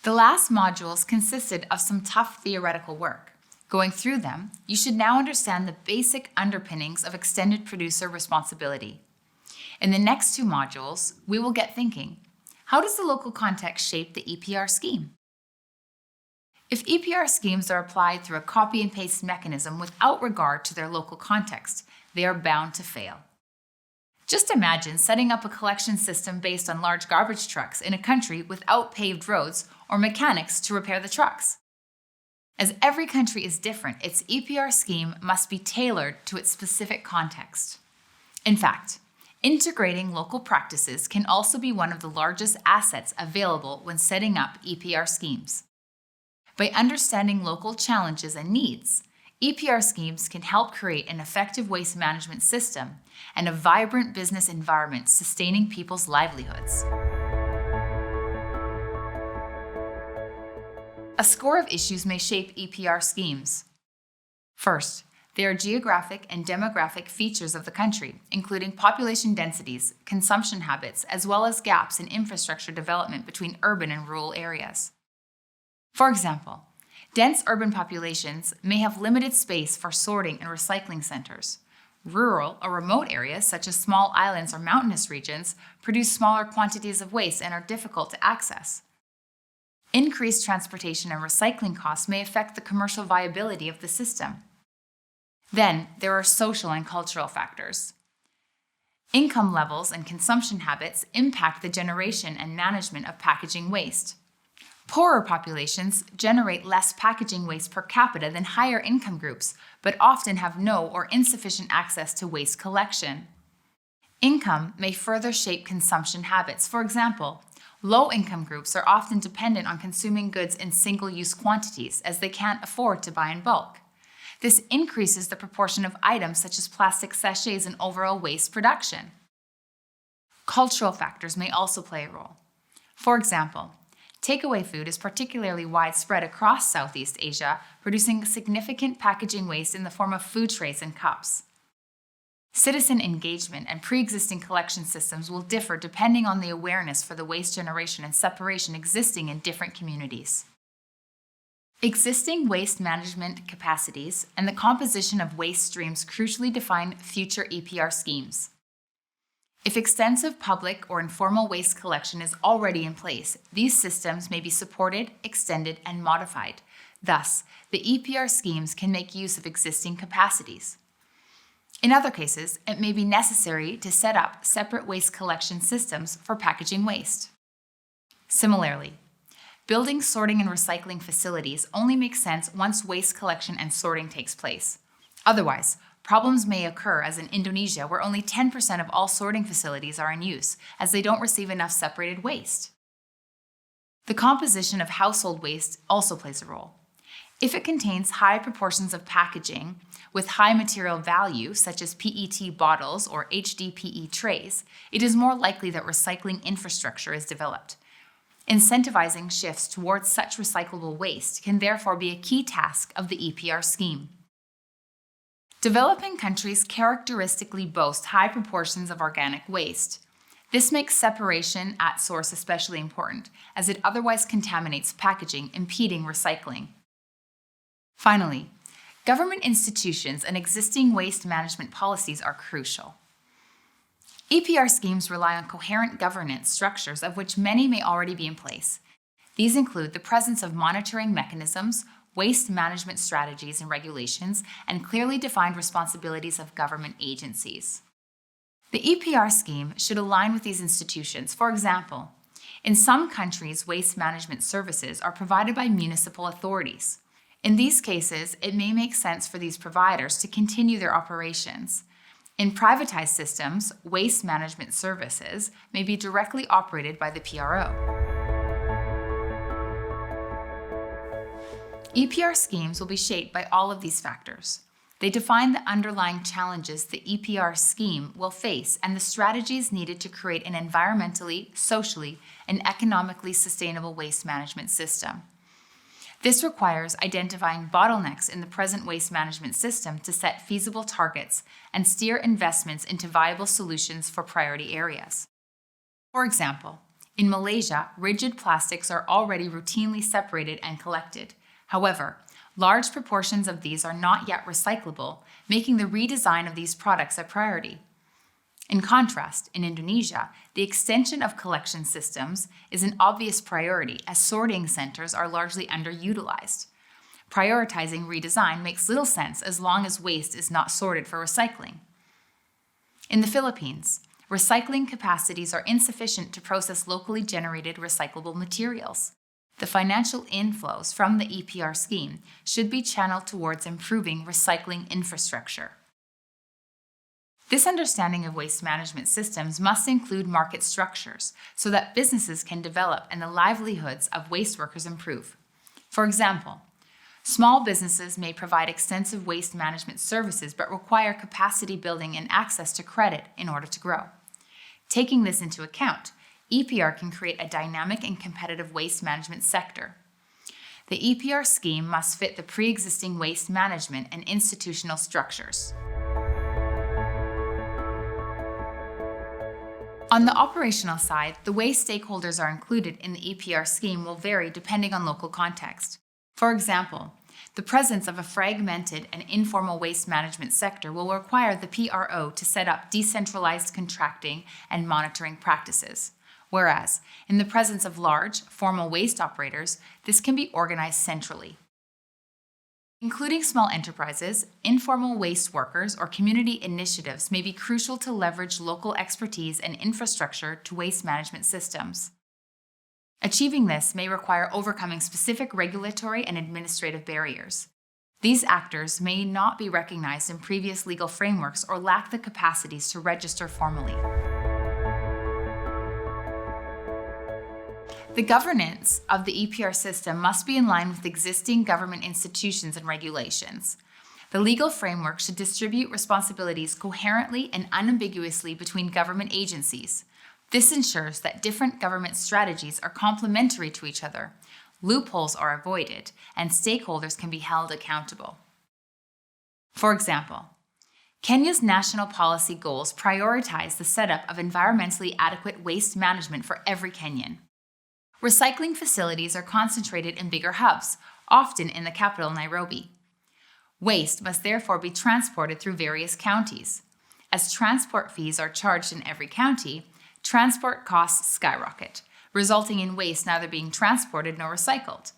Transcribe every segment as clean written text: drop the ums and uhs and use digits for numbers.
The last modules consisted of some tough theoretical work. Going through them, you should now understand the basic underpinnings of extended producer responsibility. In the next two modules, we will get thinking. How does the local context shape the EPR scheme? If EPR schemes are applied through a copy and paste mechanism without regard to their local context, they are bound to fail. Just imagine setting up a collection system based on large garbage trucks in a country without paved roads or mechanics to repair the trucks. As every country is different, its EPR scheme must be tailored to its specific context. In fact, integrating local practices can also be one of the largest assets available when setting up EPR schemes. By understanding local challenges and needs, EPR schemes can help create an effective waste management system and a vibrant business environment sustaining people's livelihoods. A score of issues may shape EPR schemes. First, there are geographic and demographic features of the country, including population densities, consumption habits, as well as gaps in infrastructure development between urban and rural areas. For example, dense urban populations may have limited space for sorting and recycling centers. Rural or remote areas, such as small islands or mountainous regions, produce smaller quantities of waste and are difficult to access. Increased transportation and recycling costs may affect the commercial viability of the system. Then, there are social and cultural factors. Income levels and consumption habits impact the generation and management of packaging waste. Poorer populations generate less packaging waste per capita than higher income groups, but often have no or insufficient access to waste collection. Income may further shape consumption habits. For example, low-income groups are often dependent on consuming goods in single-use quantities as they can't afford to buy in bulk. This increases the proportion of items such as plastic sachets in overall waste production. Cultural factors may also play a role. For example, takeaway food is particularly widespread across Southeast Asia, producing significant packaging waste in the form of food trays and cups. Citizen engagement and pre-existing collection systems will differ depending on the awareness for the waste generation and separation existing in different communities. Existing waste management capacities and the composition of waste streams crucially define future EPR schemes. If extensive public or informal waste collection is already in place, these systems may be supported, extended, and modified. Thus, the EPR schemes can make use of existing capacities. In other cases, it may be necessary to set up separate waste collection systems for packaging waste. Similarly, building sorting and recycling facilities only make sense once waste collection and sorting takes place. Otherwise, problems may occur, as in Indonesia, where only 10% of all sorting facilities are in use, as they don't receive enough separated waste. The composition of household waste also plays a role. If it contains high proportions of packaging with high material value, such as PET bottles or HDPE trays, it is more likely that recycling infrastructure is developed. Incentivizing shifts towards such recyclable waste can therefore be a key task of the EPR scheme. Developing countries characteristically boast high proportions of organic waste. This makes separation at source especially important, as it otherwise contaminates packaging, impeding recycling. Finally, government institutions and existing waste management policies are crucial. EPR schemes rely on coherent governance structures, of which many may already be in place. These include the presence of monitoring mechanisms, waste management strategies and regulations, and clearly defined responsibilities of government agencies. The EPR scheme should align with these institutions. For example, in some countries, waste management services are provided by municipal authorities. In these cases, it may make sense for these providers to continue their operations. In privatized systems, waste management services may be directly operated by the PRO. EPR schemes will be shaped by all of these factors. They define the underlying challenges the EPR scheme will face and the strategies needed to create an environmentally, socially, and economically sustainable waste management system. This requires identifying bottlenecks in the present waste management system to set feasible targets and steer investments into viable solutions for priority areas. For example, In Malaysia, rigid plastics are already routinely separated and collected. However, large proportions of these are not yet recyclable, making the redesign of these products a priority. In contrast, in Indonesia, the extension of collection systems is an obvious priority as sorting centers are largely underutilized. Prioritizing redesign makes little sense as long as waste is not sorted for recycling. In the Philippines, recycling capacities are insufficient to process locally generated recyclable materials. The financial inflows from the EPR scheme should be channeled towards improving recycling infrastructure. This understanding of waste management systems must include market structures so that businesses can develop and the livelihoods of waste workers improve. For example, small businesses may provide extensive waste management services but require capacity building and access to credit in order to grow. Taking this into account, EPR can create a dynamic and competitive waste management sector. The EPR scheme must fit the pre-existing waste management and institutional structures. On the operational side, the way stakeholders are included in the EPR scheme will vary depending on local context. For example, the presence of a fragmented and informal waste management sector will require the PRO to set up decentralized contracting and monitoring practices, whereas in the presence of large, formal waste operators, this can be organized centrally. Including small enterprises, informal waste workers, or community initiatives may be crucial to leverage local expertise and infrastructure to waste management systems. Achieving this may require overcoming specific regulatory and administrative barriers. These actors may not be recognized in previous legal frameworks or lack the capacities to register formally. The governance of the EPR system must be in line with existing government institutions and regulations. The legal framework should distribute responsibilities coherently and unambiguously between government agencies. This ensures that different government strategies are complementary to each other, loopholes are avoided, and stakeholders can be held accountable. For example, Kenya's national policy goals prioritize the setup of environmentally adequate waste management for every Kenyan. Recycling facilities are concentrated in bigger hubs, often in the capital, Nairobi. Waste must therefore be transported through various counties. As transport fees are charged in every county, transport costs skyrocket, resulting in waste neither being transported nor recycled.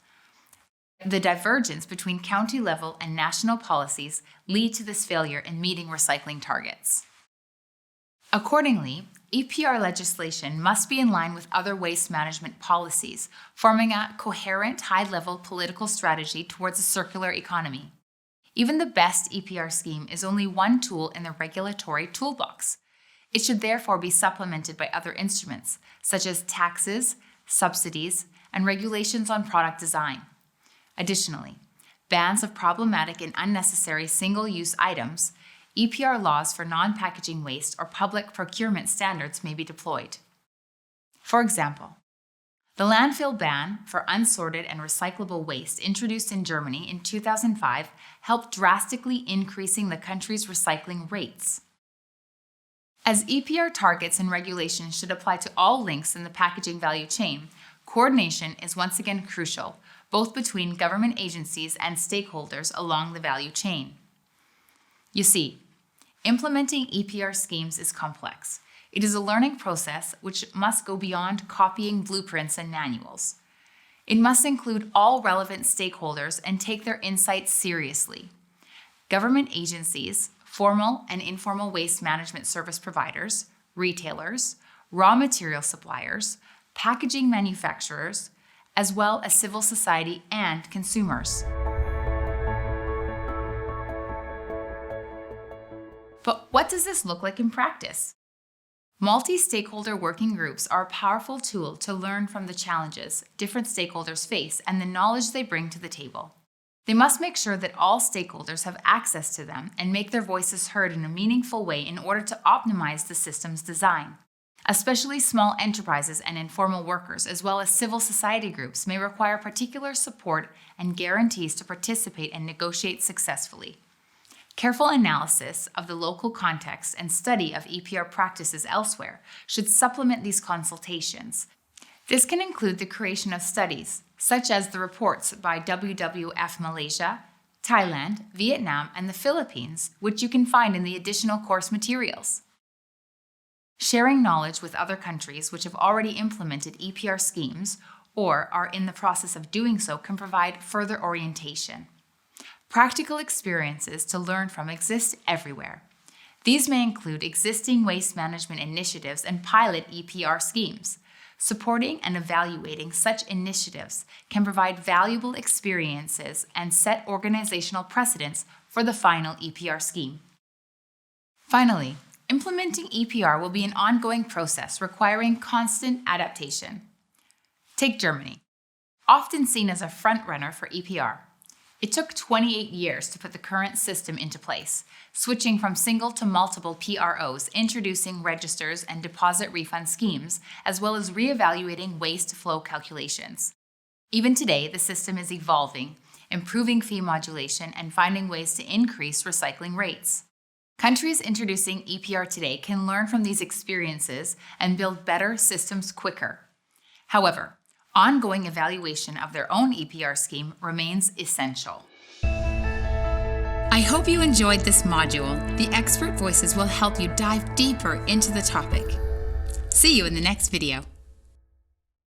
The divergence between county level and national policies lead to this failure in meeting recycling targets. Accordingly, EPR legislation must be in line with other waste management policies, forming a coherent, high-level political strategy towards a circular economy. Even the best EPR scheme is only one tool in the regulatory toolbox. It should therefore be supplemented by other instruments, such as taxes, subsidies, and regulations on product design. Additionally, bans of problematic and unnecessary single-use items, EPR laws for non-packaging waste, or public procurement standards may be deployed. For example, the landfill ban for unsorted and recyclable waste introduced in Germany in 2005 helped drastically increasing the country's recycling rates. As EPR targets and regulations should apply to all links in the packaging value chain, coordination is once again crucial, both between government agencies and stakeholders along the value chain. You see, implementing EPR schemes is complex. It is a learning process which must go beyond copying blueprints and manuals. It must include all relevant stakeholders and take their insights seriously. Government agencies, formal and informal waste management service providers, retailers, raw material suppliers, packaging manufacturers, as well as civil society and consumers. But what does this look like in practice? Multi-stakeholder working groups are a powerful tool to learn from the challenges different stakeholders face and the knowledge they bring to the table. They must make sure that all stakeholders have access to them and make their voices heard in a meaningful way in order to optimize the system's design. Especially small enterprises and informal workers, as well as civil society groups, may require particular support and guarantees to participate and negotiate successfully. Careful analysis of the local context and study of EPR practices elsewhere should supplement these consultations. This can include the creation of studies, such as the reports by WWF Malaysia, Thailand, Vietnam, and the Philippines, which you can find in the additional course materials. Sharing knowledge with other countries which have already implemented EPR schemes or are in the process of doing so can provide further orientation. Practical experiences to learn from exist everywhere. These may include existing waste management initiatives and pilot EPR schemes. Supporting and evaluating such initiatives can provide valuable experiences and set organizational precedents for the final EPR scheme. Finally, implementing EPR will be an ongoing process requiring constant adaptation. Take Germany, often seen as a front-runner for EPR. It took 28 years to put the current system into place, switching from single to multiple PROs, introducing registers and deposit refund schemes, as well as reevaluating waste flow calculations. Even today, the system is evolving, improving fee modulation, and finding ways to increase recycling rates. Countries introducing EPR today can learn from these experiences and build better systems quicker. However, ongoing evaluation of their own EPR scheme remains essential. I hope you enjoyed this module. The expert voices will help you dive deeper into the topic. See you in the next video.